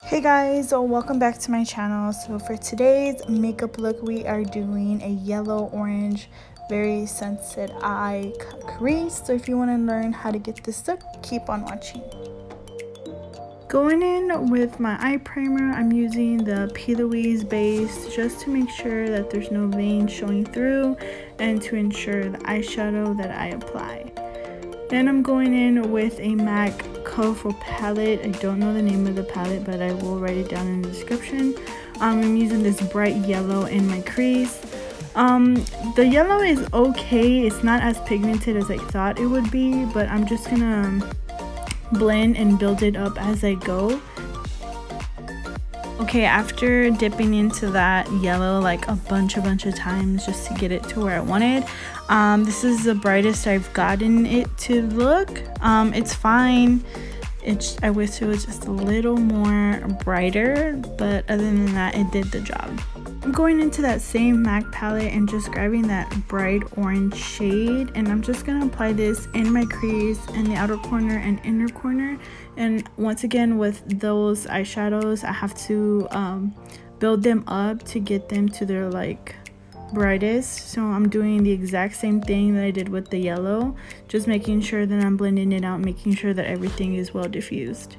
Hey guys, welcome back to my channel. So for today's makeup look, we are doing a yellow orange very sensitive eye crease. So if you want to learn how to get this look, keep on watching. Going in with my eye primer, I'm using the P. Louise base just to make sure that there's no veins showing through and to ensure the eyeshadow that I apply. Then I'm going in with a MAC colorful palette. I don't know the name of the palette, but I will write it down in the description. I'm using this bright yellow in my crease. The yellow is okay. It's not as pigmented as I thought it would be, but I'm just gonna blend and build it up as I go. Okay, after dipping into that yellow like a bunch of times just to get it to where I wanted, this is the brightest I've gotten it to look. It's fine. I wish it was just a little more brighter, but other than that, it did the job. I'm going into that same MAC palette and just grabbing that bright orange shade, and I'm just gonna apply this in my crease and the outer corner and inner corner. And once again, with those eyeshadows, I have to build them up to get them to their like brightest. So I'm doing the exact same thing that I did with the yellow, just making sure that I'm blending it out, making sure that everything is well diffused.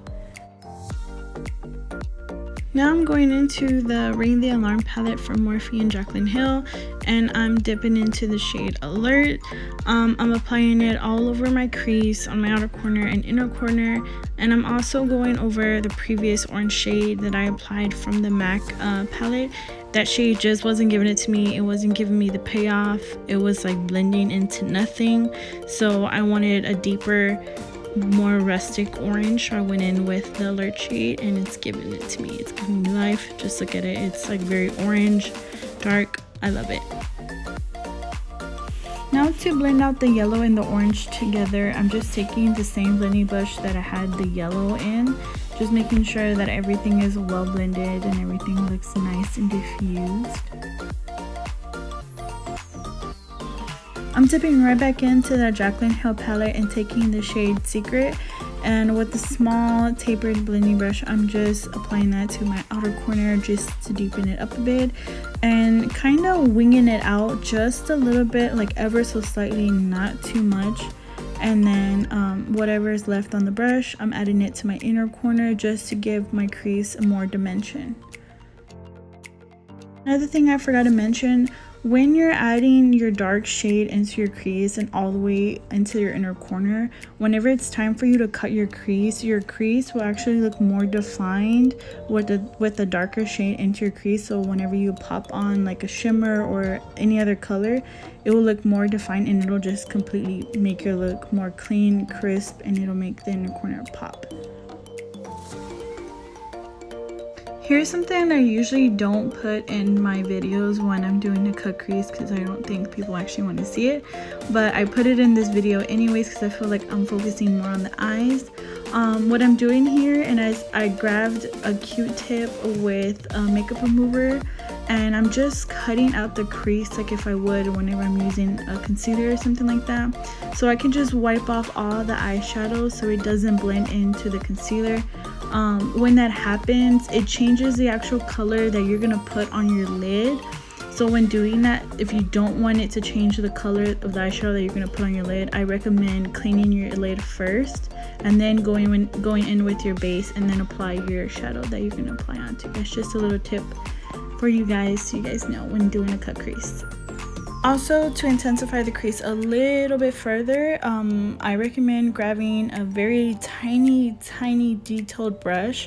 Now I'm going into the Ring the Alarm palette from MorphexJaclynHill, and I'm dipping into the shade Alert. I'm applying it all over my crease, on my outer corner and inner corner, and I'm also going over the previous orange shade that I applied from the MAC palette. That shade just wasn't giving it to me. It wasn't giving me the payoff. It was like blending into nothing. So I wanted a deeper, more rustic orange, so I went in with the Alert shade, and it's giving it to me. It's giving me life. Just look at it. It's like very orange, dark. I love it. Now to blend out the yellow and the orange together, I'm just taking the same blending brush that I had the yellow in, just making sure that everything is well blended and everything looks nice and diffused. I'm dipping right back into the JaclynHill palette and taking the shade Secret, and with the small tapered blending brush, I'm just applying that to my outer corner just to deepen it up a bit and kind of winging it out just a little bit, like ever so slightly, not too much. And then whatever is left on the brush, I'm adding it to my inner corner just to give my crease more dimension. Another thing I forgot to mention, when you're adding your dark shade into your crease and all the way into your inner corner, whenever it's time for you to cut your crease will actually look more defined with the darker shade into your crease. So whenever you pop on like a shimmer or any other color, it will look more defined, and it'll just completely make your look more clean, crisp, and it'll make the inner corner pop. Here's something that I usually don't put in my videos when I'm doing a cut crease because I don't think people actually want to see it, but I put it in this video anyways because I feel like I'm focusing more on the eyes. What I'm doing here, and I grabbed a Q-tip with a makeup remover, and I'm just cutting out the crease like if I would whenever I'm using a concealer or something like that, so I can just wipe off all the eyeshadow so it doesn't blend into the concealer. When that happens, it changes the actual color that you're gonna put on your lid. So when doing that, if you don't want it to change the color of the eyeshadow that you're gonna put on your lid, I recommend cleaning your lid first and then going in with your base and then apply your shadow that you're gonna apply onto. That's just a little tip for you guys so you guys know when doing a cut crease. Also, to intensify the crease a little bit further, I recommend grabbing a very tiny detailed brush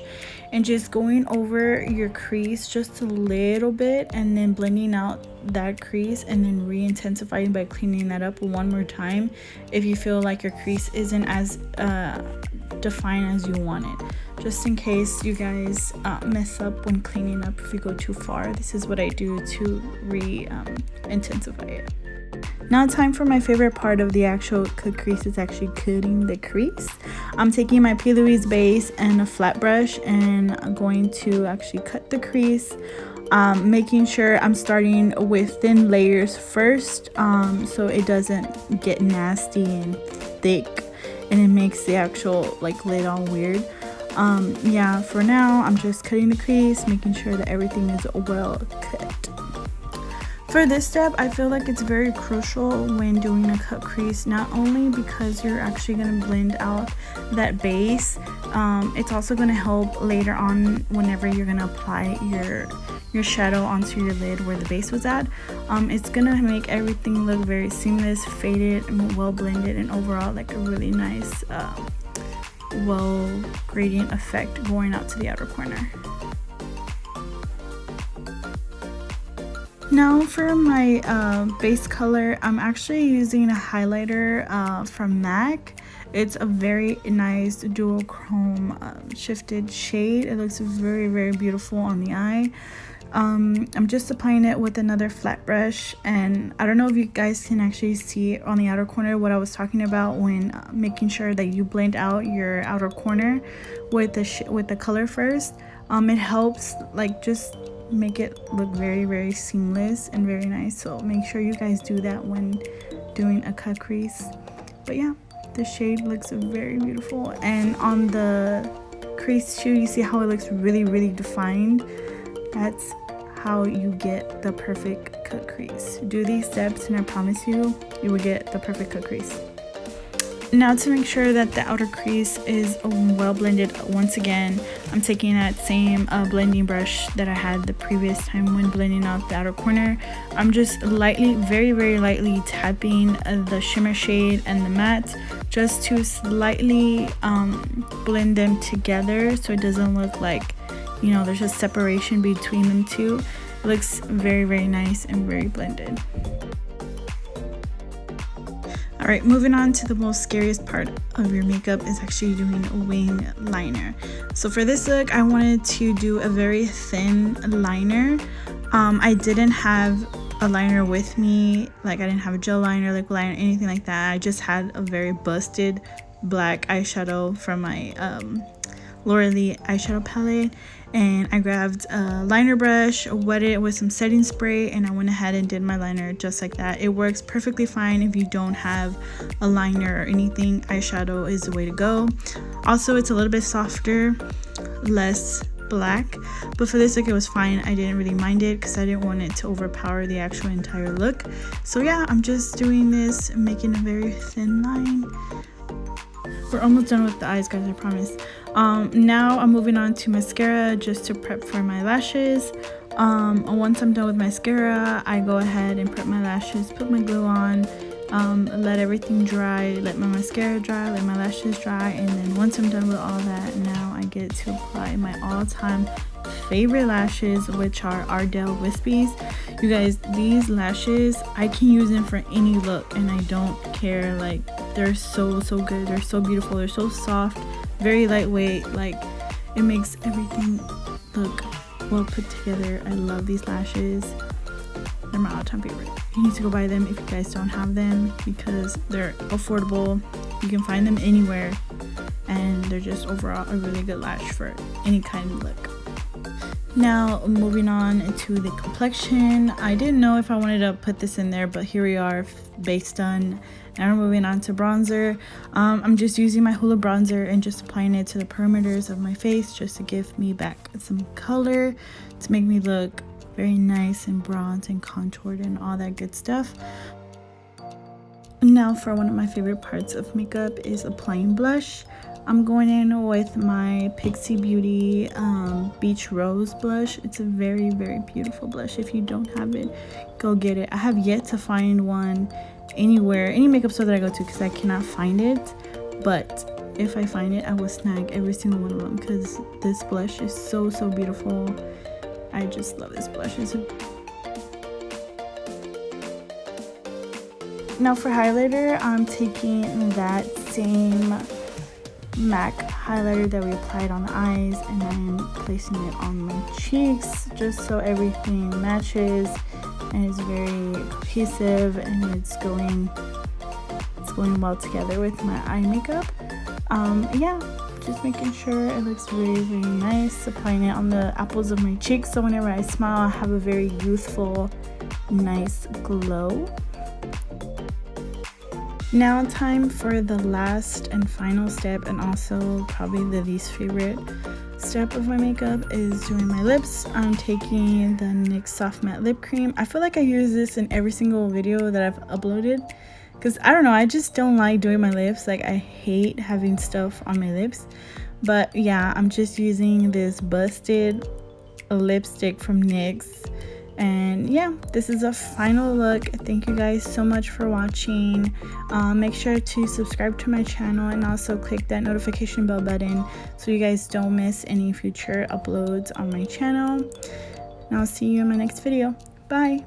and just going over your crease just a little bit and then blending out that crease and then re-intensifying by cleaning that up one more time if you feel like your crease isn't as defined as you want it. Just in case you guys mess up when cleaning up if you go too far, this is what I do to intensify it. Now time for my favorite part of the actual cut crease, is actually cutting the crease. I'm taking my P. Louise base and a flat brush, and I'm going to actually cut the crease, making sure I'm starting with thin layers first, so it doesn't get nasty and thick and it makes the actual like lid all weird. Yeah, for now I'm just cutting the crease, making sure that everything is well cut. For this step, I feel like it's very crucial when doing a cut crease, not only because you're actually going to blend out that base, it's also going to help later on whenever you're going to apply your shadow onto your lid where the base was at. It's going to make everything look very seamless, faded, and well blended, and overall like a really nice well gradient effect going out to the outer corner. Now for my base color, I'm actually using a highlighter from MAC. It's a very nice duochrome shifted shade. It looks very, very beautiful on the eye. I'm just applying it with another flat brush, and I don't know if you guys can actually see on the outer corner what I was talking about when making sure that you blend out your outer corner with the color first. It helps like just make it look very, very seamless and very nice, so make sure you guys do that when doing a cut crease. But yeah, the shade looks very beautiful, and on the crease too, you see how it looks really, really defined. That's how you get the perfect cut crease. Do these steps and I promise you, you will get the perfect cut crease. Now to make sure that the outer crease is well blended, once again, I'm taking that same blending brush that I had the previous time when blending out the outer corner. I'm just lightly, very, very lightly tapping the shimmer shade and the matte just to slightly blend them together so it doesn't look like, you know, there's a separation between them two. It looks very, very nice and very blended. Alright, moving on to the most scariest part of your makeup is actually doing a wing liner. So for this look, I wanted to do a very thin liner. I didn't have a liner with me, like I didn't have a gel liner, liquid liner, anything like that. I just had a very busted black eyeshadow from my Laura Lee eyeshadow palette, and I grabbed a liner brush, wet it with some setting spray, and I went ahead and did my liner just like that. It works perfectly fine if you don't have a liner or anything. Eyeshadow is the way to go. Also, it's a little bit softer, less black, but for this look it was fine. I didn't really mind it because I didn't want it to overpower the actual entire look. So yeah, I'm just doing this, making a very thin line. We're almost done with the eyes, guys, I promise. Now I'm moving on to mascara just to prep for my lashes. Once I'm done with mascara, I go ahead and prep my lashes, put my glue on, let everything dry, let my mascara dry, let my lashes dry, and then once I'm done with all that, now I get to apply my all-time favorite lashes, which are Ardell Wispies. You guys, these lashes, I can use them for any look and I don't care. Like, they're so good, they're so beautiful, they're so soft, very lightweight, like it makes everything look well put together. I love these lashes. They're my all-time favorite. You need to go buy them if you guys don't have them because they're affordable. You can find them anywhere, and they're just overall a really good lash for any kind of look. Now moving on to the complexion. I didn't know if I wanted to put this in there, but here we are, base done. Now we're moving on to bronzer. I'm just using my Hoola bronzer and just applying it to the perimeters of my face just to give me back some color, to make me look very nice and bronzed and contoured and all that good stuff. Now for one of my favorite parts of makeup is applying blush. I'm going in with my Pixi Beauty Beach Rose blush. It's a very, very beautiful blush. If you don't have it, go get it. I have yet to find one anywhere, any makeup store that I go to, because I cannot find it. But if I find it, I will snag every single one of them because this blush is so beautiful. I just love this blush. Now for highlighter, I'm taking that same MAC highlighter that we applied on the eyes, and I'm placing it on my cheeks just so everything matches and is very cohesive, and it's going well together with my eye makeup. Yeah, just making sure it looks really, really nice. Applying it on the apples of my cheeks so whenever I smile I have a very youthful, nice glow. Now time for the last and final step, and also probably the least favorite step of my makeup, is doing my lips. I'm taking the NYX Soft Matte Lip Cream. I feel like I use this in every single video that I've uploaded because I don't know, I just don't like doing my lips. Like, I hate having stuff on my lips. But yeah, I'm just using this Busted lipstick from NYX. And yeah, this is a final look. Thank you guys so much for watching. Make sure to subscribe to my channel and also click that notification bell button so you guys don't miss any future uploads on my channel. And I'll see you in my next video. Bye.